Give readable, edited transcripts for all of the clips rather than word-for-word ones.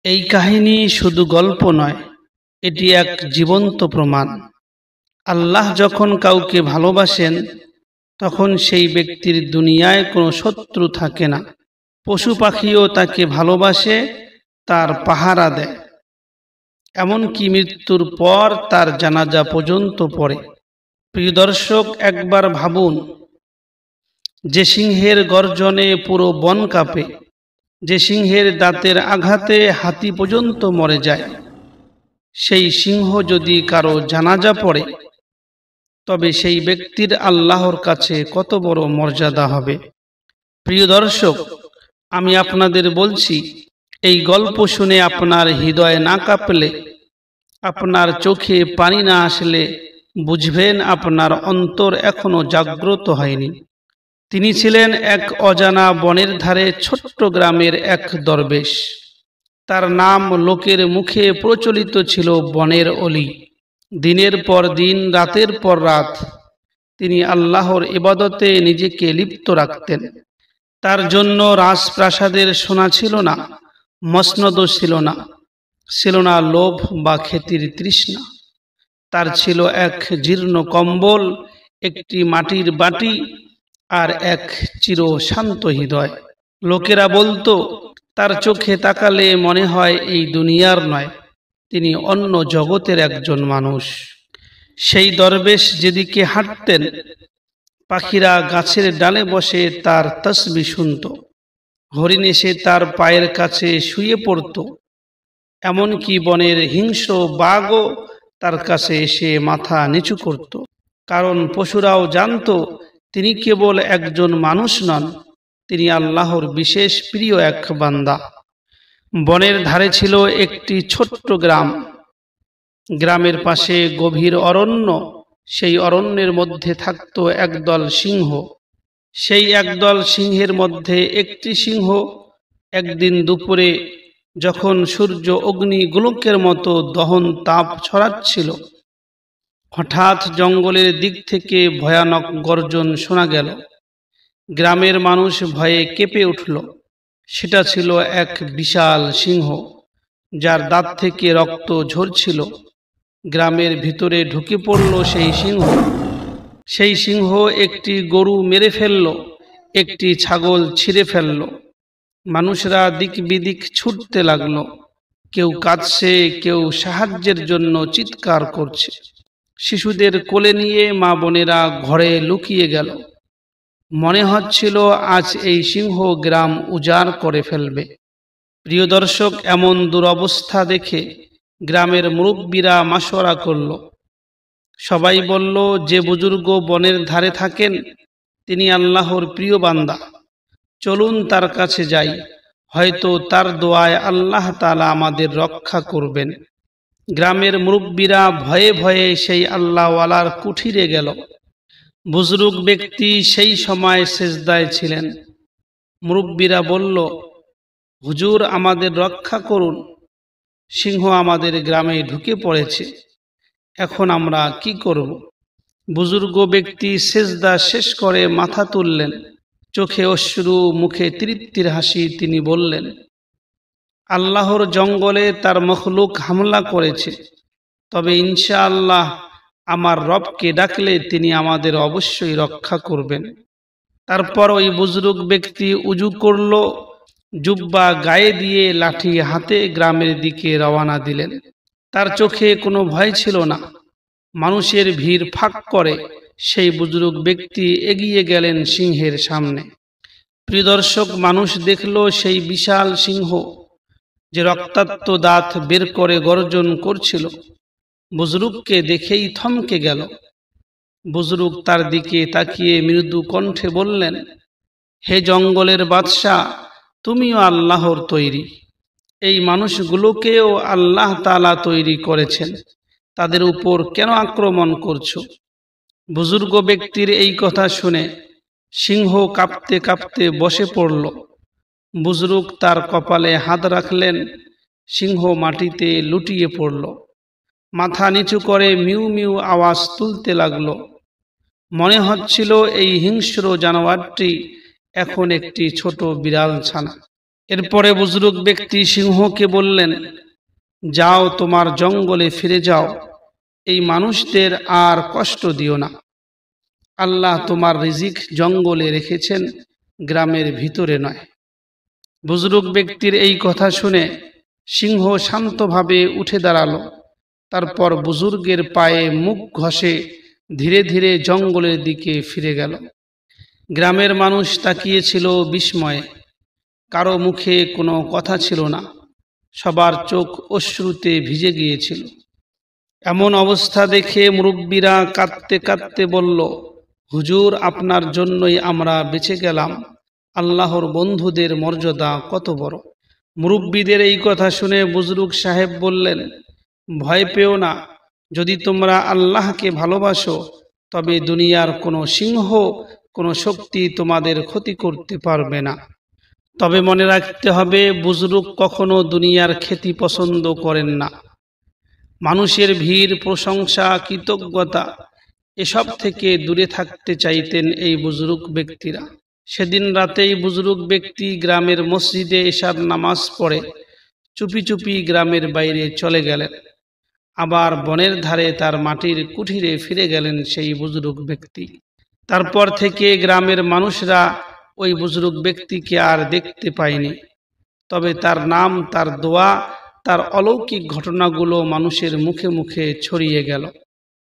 এই কাহিনী শুধু গল্প নয়, এটি এক জীবন্ত প্রমাণ। আল্লাহ যখন কাউকে ভালোবাসেন তখন সেই ব্যক্তির দুনিয়ায় কোনো শত্রু থাকে না। পশু পাখিও তাকে ভালোবাসে, তার পাহারা দেয়, এমনকি মৃত্যুর পর তার জানাজা পর্যন্ত পড়ে। প্রিয় দর্শক, একবার ভাবুন, যে সিংহের গর্জনে পুরো বন কাঁপে, যে সিংহের দাঁতের আঘাতে হাতি পর্যন্ত মরে যায়, সেই সিংহ যদি কারো জানাজা পড়ে, তবে সেই ব্যক্তির আল্লাহর কাছে কত বড় মর্যাদা হবে। প্রিয় দর্শক, আমি আপনাদের বলছি, এই গল্প শুনে আপনার হৃদয় না কাঁপলে, আপনার চোখে পানি না আসলে বুঝবেন আপনার অন্তর এখনো জাগ্রত হয়নি। তিনি ছিলেন এক অজানা বনের ধারে ছোট্ট গ্রামের এক দরবেশ। তার নাম লোকের মুখে প্রচলিত ছিল বনের অলি। দিনের পর দিন, রাতের পর রাত তিনি আল্লাহর ইবাদতে নিজেকে লিপ্ত রাখতেন। তার জন্য রাজপ্রাসাদের সোনা ছিল না, মসনদও ছিল না, ছিল না লোভ বা খ্যাতির তৃষ্ণা। তার ছিল এক জীর্ণ কম্বল, একটি মাটির বাটি আর এক চির শান্ত হৃদয়। লোকেরা বলতো, তার চোখে তাকালে মনে হয় এই দুনিয়ার নয়, তিনি অন্য জগতের একজন মানুষ। সেই দরবেশ যেদিকে হাঁটতেন, পাখিরা গাছের ডালে বসে তার তসবিহ শুনত, হরিণ এসে তার পায়ের কাছে শুয়ে পড়ত, এমনকি বনের হিংস্র বাঘও তার কাছে এসে মাথা নিচু করত। কারণ পশুরাও জানত তিনি কেবল একজন মানুষ নন, তিনি আল্লাহর বিশেষ প্রিয় এক বান্দা। বনের ধারে ছিল একটি ছোট্ট গ্রাম। গ্রামের পাশে গভীর অরণ্য। সেই অরণ্যের মধ্যে থাকত একদল সিংহ। সেই একদল সিংহের মধ্যে একটি সিংহ একদিন দুপুরে, যখন সূর্য অগ্নি গোলকের মতো দহন তাপ ছড়াচ্ছিল, হঠাৎ জঙ্গলের দিক থেকে ভয়ানক গর্জন শোনা গেল। গ্রামের মানুষ ভয়ে কেঁপে উঠল। সেটা ছিল এক বিশাল সিংহ, যার দাঁত থেকে রক্ত ঝরছিল। গ্রামের ভিতরে ঢুকে পড়ল সেই সিংহ। সেই সিংহ একটি গরু মেরে ফেলল, একটি ছাগল ছিঁড়ে ফেলল। মানুষরা দিক বিদিক ছুটতে লাগলো, কেউ কাঁদছে, কেউ সাহায্যের জন্য চিৎকার করছে। শিশুদের কোলে নিয়ে মা বোনেরা ঘরে লুকিয়ে গেল। মনে হচ্ছিল আজ এই সিংহ গ্রাম উজাড় করে ফেলবে। প্রিয় দর্শক, এমন দুরবস্থা দেখে গ্রামের মুরব্বীরা মাশওয়ারা করল। সবাই বলল, যে বুজুর্গ বনের ধারে থাকেন তিনি আল্লাহর প্রিয় বান্দা, চলুন তার কাছে যাই, হয়তো তার দোয়ায় আল্লাহ তাআলা আমাদের রক্ষা করবেন। গ্রামের মুরব্বীরা ভয়ে ভয়ে সেই আল্লাহওয়ালার কুঠিরে গেল। বুজুর্গ ব্যক্তি সেই সময় সেজদায় ছিলেন। মুরব্বীরা বলল, হুজুর, আমাদের রক্ষা করুন, সিংহ আমাদের গ্রামে ঢুকে পড়েছে, এখন আমরা কি করব? বুজুর্গ ব্যক্তি সেজদা শেষ করে মাথা তুললেন, চোখে অশ্রু, মুখে তৃপ্তির হাসি। তিনি বললেন, আল্লাহর জঙ্গলে তার মখলুক হামলা করেছে, তবে ইনশাআল্লাহ আমার রবকে ডাকলে তিনি আমাদের অবশ্যই রক্ষা করবেন। তারপর ওই বুজুর্গ ব্যক্তি উজু করল, জুব্বা গায়ে দিয়ে লাঠি হাতে গ্রামের দিকে রওনা দিলেন। তার চোখে কোনো ভয় ছিল না। মানুষের ভিড় ফাঁক করে সেই বুজুর্গ ব্যক্তি এগিয়ে গেলেন সিংহের সামনে। প্রিয় দর্শক, মানুষ দেখল সেই বিশাল সিংহ, যে রক্তাক্ত দাঁত বের করে গর্জন করছিল। বুজুর্গকে দেখেই থমকে গেল। বুজুর্গ তার দিকে তাকিয়ে মৃদু কণ্ঠে বললেন, হে জঙ্গলের বাদশা, তুমিও আল্লাহর তৈরি। এই মানুষগুলোকেও আল্লাহ তাআলা তৈরি করেছেন, তাদের উপর কেন আক্রমণ করছো? বুজুর্গ ব্যক্তির এই কথা শুনে সিংহ কাঁপতে কাঁপতে বসে পড়ল। বুজুর্গ তার কপালে হাত রাখলেন। সিংহ মাটিতে লুটিয়ে পড়ল, মাথা নিচু করে মিউ মিউ আওয়াজ তুলতে লাগলো। মনে হচ্ছিল এই হিংস্র জানোয়ারটি এখন একটি ছোট বিড়াল ছানা। এরপরে বুজুর্গ ব্যক্তি সিংহকে বললেন, যাও, তোমার জঙ্গলে ফিরে যাও, এই মানুষদের আর কষ্ট দিও না। আল্লাহ তোমার রিজিক জঙ্গলে রেখেছেন, গ্রামের ভিতরে নয়। বুজুর্গ ব্যক্তির এই কথা শুনে সিংহ শান্তভাবে উঠে দাঁড়ালো। তারপর বুজুর্গের পায়ে মুখ ঘষে ধীরে ধীরে জঙ্গলের দিকে ফিরে গেল। গ্রামের মানুষ তাকিয়েছিল বিস্ময়ে। কারো মুখে কোনো কথা ছিল না, সবার চোখ অশ্রুতে ভিজে গিয়েছিল। এমন অবস্থা দেখে মুরব্বীরা কাঁদতে কাঁদতে বলল, হুজুর, আপনার জন্যই আমরা বেঁচে গেলাম। আল্লাহর বন্ধুদের মর্যাদা কত বড়। মুরব্বীদের এই কথা শুনে বুজরুগ সাহেব বললেন, ভয় পেও না, যদি তোমরা আল্লাহকে ভালোবাসো তবে দুনিয়ার কোনো সিংহ, কোনো শক্তি তোমাদের ক্ষতি করতে পারবে না। তবে মনে রাখতে হবে, বুজরুগ কখনো দুনিয়ার খ্যাতি পছন্দ করেন না। মানুষের ভিড়, প্রশংসা, কৃতজ্ঞতা এসব থেকে দূরে থাকতে চাইতেন এই বুজরুগ ব্যক্তিরা। সেদিন রাতেই বুজরুগ ব্যক্তি গ্রামের মসজিদে এশার নামাজ পড়ে চুপি চুপি গ্রামের বাইরে চলে গেলেন। আবার বনের ধারে তার মাটির কুঠিরে ফিরে গেলেন সেই বুজরুগ ব্যক্তি। তারপর থেকে গ্রামের মানুষরা ওই বুজরুগ ব্যক্তিকে আর দেখতে পায়নি। তবে তার নাম, তার দোয়া, তার অলৌকিক ঘটনাগুলো মানুষের মুখে মুখে ছড়িয়ে গেল।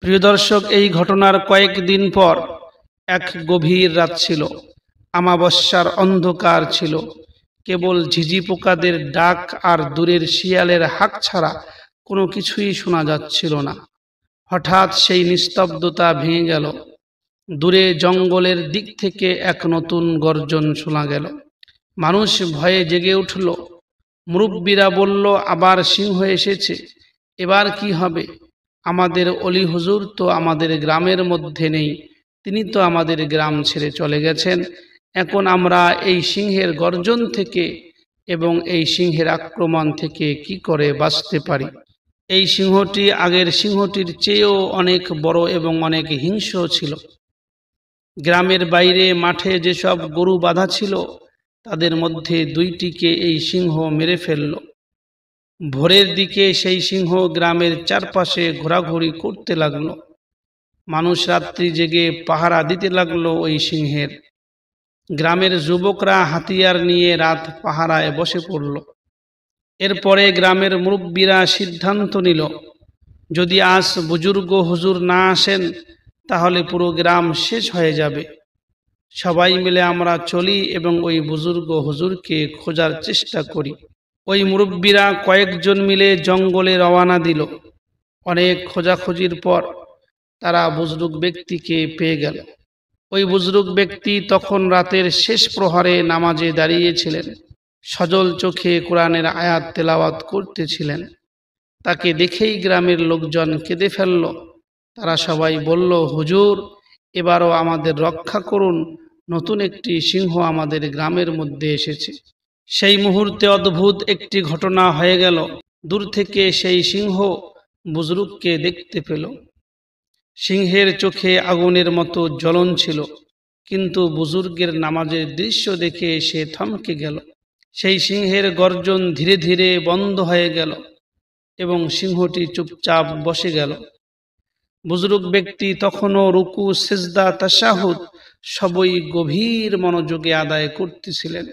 প্রিয় দর্শক, এই ঘটনার কয়েকদিন পর এক গভীর রাত ছিল। আমাবস্যার অন্ধকার ছিল। কেবল ঝিঝি পোকাদের ডাক আর দূরের শিয়ালের হাঁক ছাড়া কোনো কিছুই শোনা যাচ্ছিল না। হঠাৎ সেই নিস্তব্ধতা ভেঙে গেল। দূরে জঙ্গলের দিক থেকে এক নতুন গর্জন শোনা গেল। মানুষ ভয়ে জেগে উঠল। মুরব্বীরা বলল, আবার সিংহ এসেছে, এবার কি হবে? আমাদের অলি হুজুর তো আমাদের গ্রামের মধ্যে নেই, তিনি তো আমাদের গ্রাম ছেড়ে চলে গেছেন। এখন আমরা এই সিংহের গর্জন থেকে এবং এই সিংহের আক্রমণ থেকে কি করে বাঁচতে পারি? এই সিংহটি আগের সিংহটির চেয়েও অনেক বড় এবং অনেক হিংস্র ছিল। গ্রামের বাইরে মাঠে যেসব গরু বাঁধা ছিল তাদের মধ্যে দুইটিকে এই সিংহ মেরে ফেলল। ভোরের দিকে সেই সিংহ গ্রামের চারপাশে ঘোরাঘুরি করতে লাগলো। মানুষ রাত্রি জেগে পাহারা দিতে লাগলো ওই সিংহের। গ্রামের যুবকরা হাতিয়ার নিয়ে রাত পাহারায় বসে পড়ল। এরপরে গ্রামের মুরব্বীরা সিদ্ধান্ত নিল, যদি আজ বুজুর্গ হুজুর না আসেন তাহলে পুরো গ্রাম শেষ হয়ে যাবে। সবাই মিলে আমরা চলি এবং ওই বুজুর্গ হুজুরকে খোঁজার চেষ্টা করি। ওই মুরব্বীরা কয়েকজন মিলে জঙ্গলে রওনা দিল। অনেক খোঁজাখুঁজির পর তারা বুজরুগ ব্যক্তিকে পেয়ে গেল। ওই বুজরুগ ব্যক্তি তখন রাতের শেষ প্রহরে নামাজে দাঁড়িয়েছিলেন। সজল চোখে কোরআনের আয়াত তেলাওয়াত করতেছিলেন। তাকে দেখেই গ্রামের লোকজন কেঁদে ফেলল। তারা সবাই বলল, হুজুর, এবারও আমাদের রক্ষা করুন, নতুন একটি সিংহ আমাদের গ্রামের মধ্যে এসেছে। সেই মুহূর্তে অদ্ভুত একটি ঘটনা হয়ে গেল। দূর থেকে সেই সিংহ বুজরুগকে দেখতে পেল। সিংহের চোখে আগুনের মতো জ্বলন ছিল, কিন্তু বুজুর্গের নামাজের দৃশ্য দেখে সে থমকে গেল। সেই সিংহের গর্জন ধীরে ধীরে বন্ধ হয়ে গেল এবং সিংহটি চুপচাপ বসে গেল। বুজরুগ ব্যক্তি তখনও রুকু, সিজদা, তাশাহুদ সবই গভীর মনোযোগে আদায় করতেছিলেন।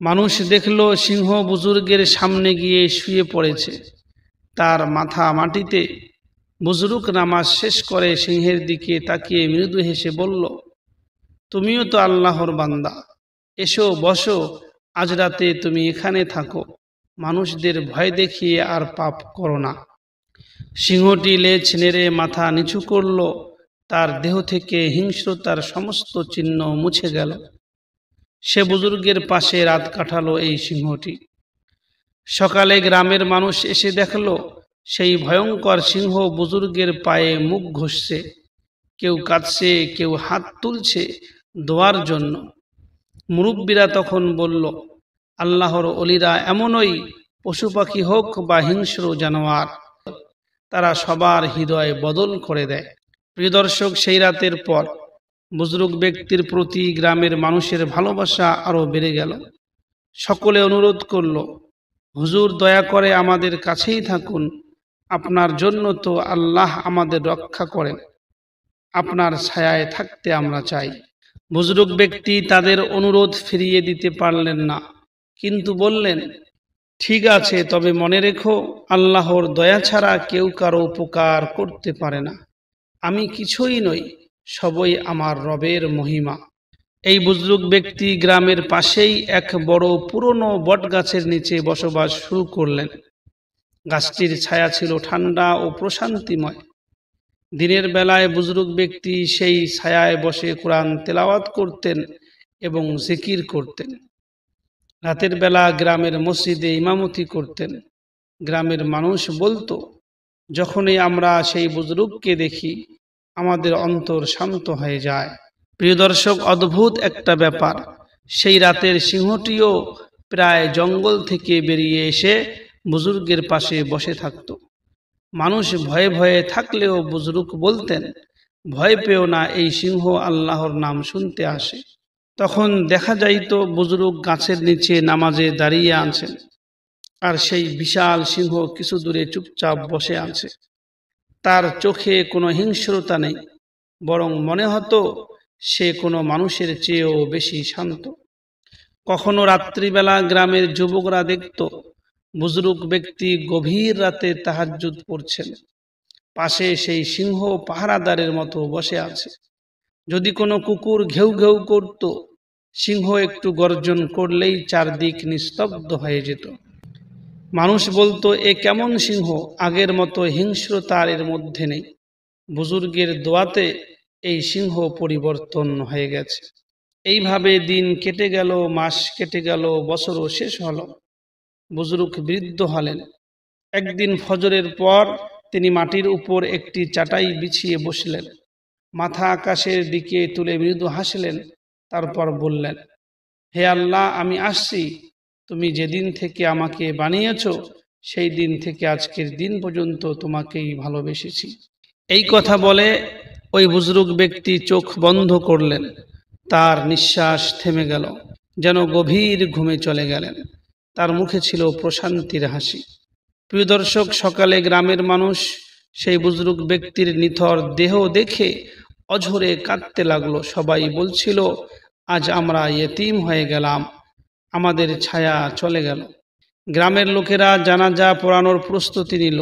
মানুষ দেখল সিংহ বুজুর্গের সামনে গিয়ে শুয়ে পড়েছে, তার মাথা মাটিতে। বুজরুগ নামাজ শেষ করে সিংহের দিকে তাকিয়ে মৃদু হেসে বলল, তুমিও তো আল্লাহর বান্দা, এসো বসো, আজ রাতে তুমি এখানে থাকো, মানুষদের ভয় দেখিয়ে আর পাপ করো না। সিংহটি লেজ নেড়ে মাথা নিচু করল। তার দেহ থেকে হিংস্রতার সমস্ত চিহ্ন মুছে গেল। সে বুজুর্গের পাশে রাত কাটালো এই সিংহটি। সকালে গ্রামের মানুষ এসে দেখল সেই ভয়ঙ্কর সিংহ বুজুর্গের পায়ে মুখ ঘষছে। কেউ কাঁদছে, কেউ হাত তুলছে দোয়ার জন্য। মুরব্বীরা তখন বলল, আল্লাহর অলিরা এমনই, পশু পাখি হোক বা হিংস্র জানোয়ার, তারা সবার হৃদয় বদল করে দেয়। প্রিয় দর্শক, সেই রাতের পর বুজরুগ ব্যক্তির প্রতি গ্রামের মানুষের ভালোবাসা আরো বেড়ে গেল। সকলে অনুরোধ করল, হুজুর দয়া করে আমাদের কাছেই থাকুন, আপনার জন্য তো আল্লাহ আমাদের রক্ষা করেন, আপনার ছায়ায় থাকতে আমরা চাই। বুজরুগ ব্যক্তি তাদের অনুরোধ ফিরিয়ে দিতে পারলেন না, কিন্তু বললেন, ঠিক আছে, তবে মনে রেখো, আল্লাহর দয়া ছাড়া কেউ কারো উপকার করতে পারে না। আমি কিছুই নই, সবই আমার রবের মহিমা। এই বুজরুগ ব্যক্তি গ্রামের পাশেই এক বড় পুরনো বটগাছের নিচে বসবাস শুরু করলেন। গাছটির ছায়া ছিল ঠান্ডা ও প্রশান্তিময়। দিনের বেলায় বুজরুগ ব্যক্তি সেই ছায়ায় বসে কোরআন তেলাওয়াত করতেন এবং জিকির করতেন। রাতের বেলা গ্রামের মসজিদে ইমামতি করতেন। গ্রামের মানুষ বলতো, যখনই আমরা সেই বুজরুগকে দেখি আমাদের অন্তর শান্ত হয়ে যায়। প্রিয় দর্শক, অদ্ভুত একটা ব্যাপার, সেই রাতের সিংহটিও প্রায় জঙ্গল থেকে বেরিয়ে এসে বুজুর্গের পাশে বসে থাকত। মানুষ ভয়ে ভয়ে থাকলেও বুজরুগ বলতেন, ভয় পেও না, এই সিংহ আল্লাহর নাম শুনতে আসে। তখন দেখা যাইত বুজরুগ গাছের নিচে নামাজে দাঁড়িয়ে আছেন, আর সেই বিশাল সিংহ কিছু দূরে চুপচাপ বসে আছে। তার চোখে কোনো হিংস্রতা নেই, বরং মনে হতো সে কোনো মানুষের চেয়েও বেশি শান্ত। কখনো রাত্রিবেলা গ্রামের যুবকরা দেখত বুজরুগ ব্যক্তি গভীর রাতে তাহাজ্জুদ পড়ছেন, পাশে সেই সিংহ পাহারাদারের মতো বসে আছে। যদি কোনো কুকুর ঘেউ ঘেউ করত, সিংহ একটু গর্জন করলেই চারদিক নিস্তব্ধ হয়ে যেত। মানুষ বলতো, এ কেমন সিংহ, আগের মতো হিংস্রতা এর মধ্যে নেই। বুজুর্গের দোয়াতে এই সিংহ পরিবর্তন হয়ে গেছে। এইভাবে দিন কেটে গেল, মাস কেটে গেল, বছরও শেষ হলো। বুজুর্গ বৃদ্ধ হলেন। একদিন ফজরের পর তিনি মাটির উপর একটি চাটাই বিছিয়ে বসলেন, মাথা আকাশের দিকে তুলে মৃদু হাসলেন। তারপর বললেন, হে আল্লাহ, আমি আসছি। তুমি যেদিন থেকে আমাকে বানিয়েছ, সেই দিন থেকে আজকের দিন পর্যন্ত তোমাকেই ভালোবেসেছি। এই কথা বলে ওই বুজরুগ ব্যক্তি চোখ বন্ধ করলেন। তার নিঃশ্বাস থেমে গেল, যেন গভীর ঘুমে চলে গেলেন। তার মুখে ছিল প্রশান্তির হাসি। প্রিয় দর্শক, সকালে গ্রামের মানুষ সেই বুজরুগ ব্যক্তির নিথর দেহ দেখে অঝরে কাঁদতে লাগলো। সবাই বলছিল, আজ আমরা ইয়েতিম হয়ে গেলাম, আমাদের ছায়া চলে গেল। গ্রামের লোকেরা জানাজা পড়ানোর প্রস্তুতি নিল।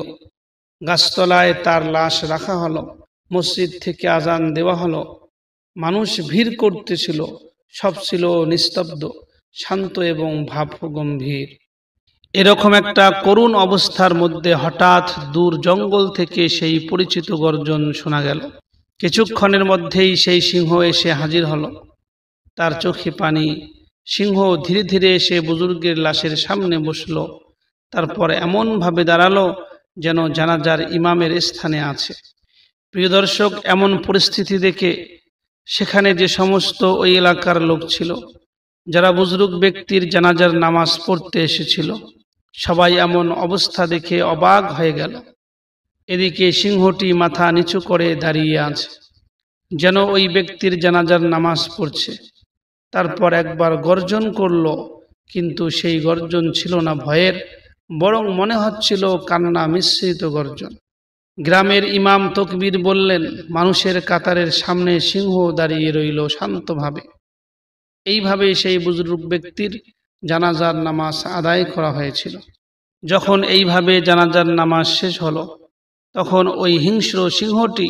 গাছতলায় তার লাশ রাখা হলো, মসজিদ থেকে আজান দেওয়া হলো। মানুষ ভিড় করতেছিল, সব ছিল নিস্তব্ধ, শান্ত এবং ভাবগম্ভীর। এরকম একটা করুণ অবস্থার মধ্যে হঠাৎ দূর জঙ্গল থেকে সেই পরিচিত গর্জন শোনা গেল। কিছুক্ষণের মধ্যেই সেই সিংহ এসে হাজির হলো, তার চোখে পানি। সিংহ ধীরে ধীরে এসে বুজুর্গের লাশের সামনে বসলো। তারপর এমনভাবে দাঁড়ালো যেন জানাজার ইমামের স্থানে আছে। প্রিয় দর্শক, এমন পরিস্থিতি দেখে সেখানে যে সমস্ত ওই এলাকার লোক ছিল, যারা বুজুর্গ ব্যক্তির জানাজার নামাজ পড়তে এসেছিল, সবাই এমন অবস্থা দেখে অবাক হয়ে গেল। এদিকে সিংহটি মাথা নিচু করে দাঁড়িয়ে আছে, যেন ওই ব্যক্তির জানাজার নামাজ পড়ছে। তারপর একবার গর্জন করল, কিন্তু সেই গর্জন ছিল না ভয়ের, বরং মনে হচ্ছিল কান্না মিশ্রিত গর্জন। গ্রামের ইমাম তকবীর বললেন, মানুষের কাতারের সামনে সিংহ দাঁড়িয়ে রইল শান্তভাবে। এইভাবে সেই বুজুর্গ ব্যক্তির জানাজার নামাজ আদায় করা হয়েছিল। যখন এইভাবে জানাজার নামাজ শেষ হলো, তখন ওই হিংস্র সিংহটি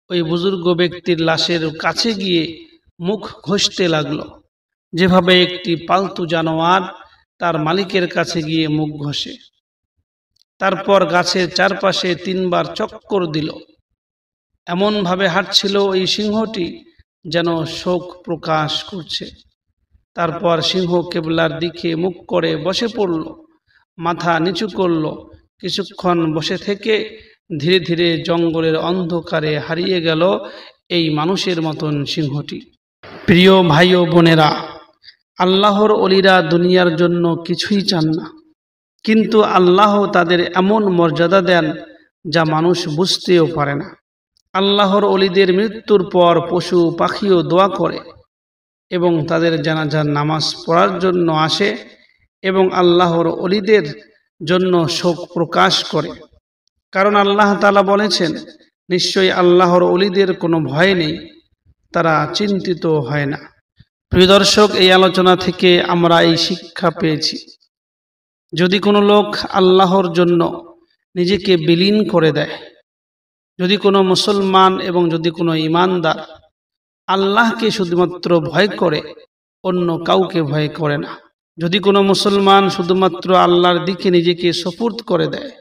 ওই বুজুর্গ ব্যক্তির লাশের কাছে গিয়ে মুখ ঘষতে লাগলো, যেভাবে একটি পালতু জানোয়ার তার মালিকের কাছে গিয়ে মুখ ঘষে। তারপর গাছের চারপাশে 3 বার চক্কর দিল। এমনভাবে হাঁটছিল ওই সিংহটি যেন শোক প্রকাশ করছে। তারপর সিংহ কেবলার দিকে মুখ করে বসে পড়ল, মাথা নিচু করল। কিছুক্ষণ বসে থেকে ধীরে ধীরে জঙ্গলের অন্ধকারে হারিয়ে গেল এই মানুষের মতন সিংহটি। প্রিয় ভাই ও বোনেরা, আল্লাহর ওলিরা দুনিয়ার জন্য কিছুই চান না, কিন্তু আল্লাহ তাদের এমন মর্যাদা দেন যা মানুষ বুঝতেও পারে না। আল্লাহর ওলিদের মৃত্যুর পর পশু পাখিও দোয়া করে এবং তাদের জানাজার নামাজ পড়ার জন্য আসে এবং আল্লাহর ওলিদের জন্য শোক প্রকাশ করে। কারণ আল্লাহ তাআলা বলেছেন, নিশ্চয়ই আল্লাহর ওলিদের কোনো ভয় নেই, তারা চিন্তিত হয় না। প্রিয় দর্শক, এই আলোচনা থেকে আমরা এই শিক্ষা পেয়েছি, যদি কোনো লোক আল্লাহর জন্য নিজেকে বিলীন করে দেয়, যদি কোনো মুসলমান এবং যদি কোনো ঈমানদার আল্লাহকে শুধুমাত্র ভয় করে, অন্য কাউকে ভয় করে না, যদি কোনো মুসলমান শুধুমাত্র আল্লাহর দিকে নিজেকে সুপুর্দ করে দেয়,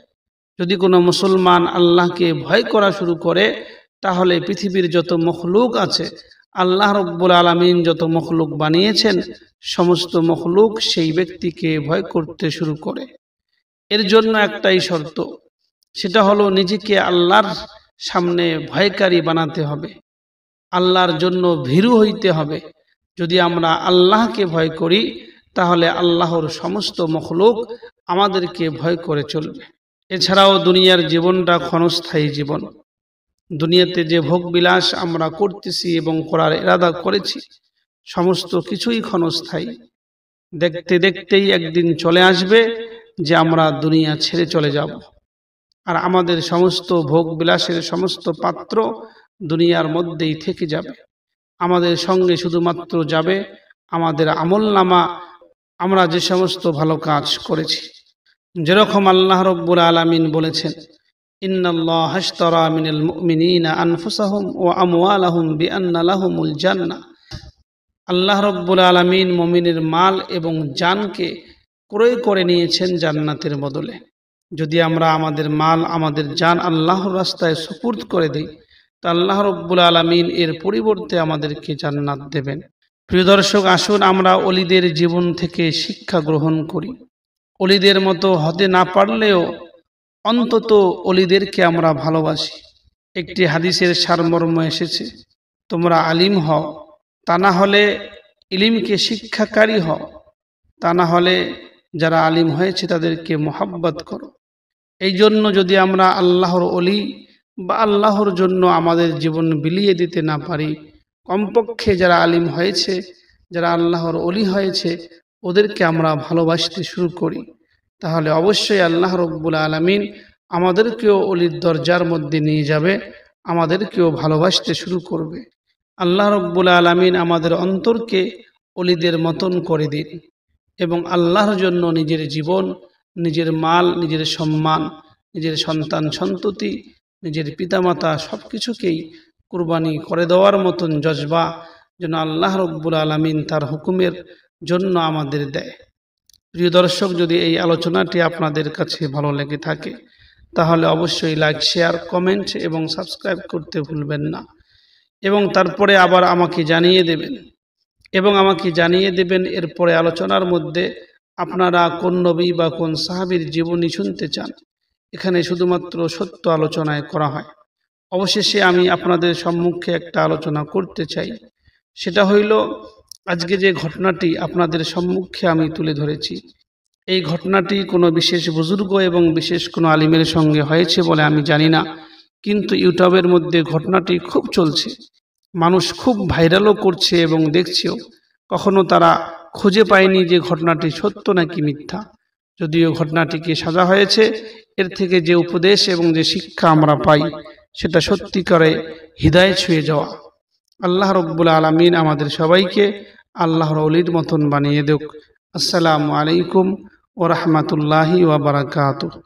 যদি কোনো মুসলমান আল্লাহকে ভয় করা শুরু করে, তাহলে পৃথিবীর যত মখলুক আছে, আল্লাহ রব্বুল আলামিন যত মখলুক বানিয়েছেন, সমস্ত মখলুক সেই ব্যক্তিকে ভয় করতে শুরু করে। এর জন্য একটাই শর্ত, সেটা হলো নিজেকে আল্লাহর সামনে ভয়কারী বানাতে হবে, আল্লাহর জন্য ভীরু হইতে হবে। যদি আমরা আল্লাহকে ভয় করি, তাহলে আল্লাহর সমস্ত মখলুক আমাদেরকে ভয় করে চলবে। এছাড়াও দুনিয়ার জীবনটা ক্ষণস্থায়ী জীবন। দুনিয়াতে যে ভোগ বিলাস আমরা করতেছি এবং করার ইরাদা করেছি, সমস্ত কিছুই ক্ষণস্থায়ী। দেখতে দেখতেই একদিন চলে আসবে যে আমরা দুনিয়া ছেড়ে চলে যাব, আর আমাদের সমস্ত ভোগ বিলাসের সমস্ত পাত্র দুনিয়ার মধ্যেই থেকে যাবে। আমাদের সঙ্গে শুধুমাত্র যাবে আমাদের আমলনামা, আমরা যে সমস্ত ভালো কাজ করেছি। যেরকম আল্লাহ রব্বুল আলামিন বলেছেন, ইন্নাল্লাহা আশতারা মিনাল মুমিনিনা আনফুসাহুম ওয়া আমওয়ালাহুম বিআন্না লাহুমুল জান্নাহ। আল্লাহ রব্বুল আলামিন মুমিনের মাল এবং জানকে ক্রয় করে নিয়েছেন জান্নাতের বদলে। যদি আমরা আমাদের মাল, আমাদের জান আল্লাহর রাস্তায় সুপুর্দ করে দিই, তা আল্লাহ রব্বুল আলামিন এর পরিবর্তে আমাদেরকে জান্নাত দেবেন। প্রিয় দর্শক, আসুন আমরা ওলিদের জীবন থেকে শিক্ষা গ্রহণ করি। ওলিদের মতো হতে না পারলেও অন্তত ওলিদেরকে আমরা ভালোবাসি। একটি হাদিসের সারমর্ম এসেছে, তোমরা আলিম হও, তা না হলে ইলিমকে শিক্ষাকারী হও, তা না হলে যারা আলিম হয়েছে তাদেরকে মোহাব্বত করো। এই জন্য যদি আমরা আল্লাহর ওলি বা আল্লাহর জন্য আমাদের জীবন বিলিয়ে দিতে না পারি, কমপক্ষে যারা আলিম হয়েছে, যারা আল্লাহর ওলি হয়েছে, ওদেরকে আমরা ভালোবাসতে শুরু করি, তাহলে অবশ্যই আল্লাহ রব্বুল আলামিন আমাদেরকেও ওলির দরজার মধ্যে নিয়ে যাবে, আমাদেরকেও ভালোবাসতে শুরু করবে। আল্লাহ রব্বুল আলামিন আমাদের অন্তরকে ওলিদের মতন করে দিন এবং আল্লাহর জন্য নিজের জীবন, নিজের মাল, নিজের সম্মান, নিজের সন্তান সন্ততি, নিজের পিতামাতা সব কিছুকেই কুরবানি করে দেওয়ার মতন জজবা যেন আল্লাহ রব্বুল আলামিন তার হুকুমের জন্য আমাদের দেয়। প্রিয় দর্শক, যদি এই আলোচনাটি আপনাদের কাছে ভালো লেগে থাকে, তাহলে অবশ্যই লাইক, শেয়ার, কমেন্ট এবং সাবস্ক্রাইব করতে ভুলবেন না। এবং তারপরে আবার আমাকে জানিয়ে দেবেন এরপরে আলোচনার মধ্যে আপনারা কোন নবী বা কোন সাহাবীর জীবনী শুনতে চান। এখানে শুধুমাত্র সত্য আলোচনায় করা হয়। অবশেষে আমি আপনাদের সম্মুখে একটা আলোচনা করতে চাই, সেটা হইল আজকে যে ঘটনাটি আপনাদের সম্মুখে আমি তুলে ধরেছি, এই ঘটনাটি কোনো বিশেষ বুজুর্গ এবং বিশেষ কোনো আলিমের সঙ্গে হয়েছে বলে আমি জানি না, কিন্তু ইউটিউবের মধ্যে ঘটনাটি খুব চলছে, মানুষ খুব ভাইরালও করছে এবং দেখছেও। কখনো তারা খুঁজে পায়নি যে ঘটনাটি সত্য নাকি মিথ্যা। যদিও ঘটনাটিকে সাজা হয়েছে, এর থেকে যে উপদেশ এবং যে শিক্ষা আমরা পাই, সেটা সত্যিকারে হৃদয়ে ছুঁয়ে যাওয়া। আল্লাহ রব্বুল আলামিন আমাদের সবাইকে আল্লাহর ওলির মতন বানিয়ে দেক। আসসালামু আলাইকুম ওয়া রাহমাতুল্লাহি ওয়া বারাকাতুহু।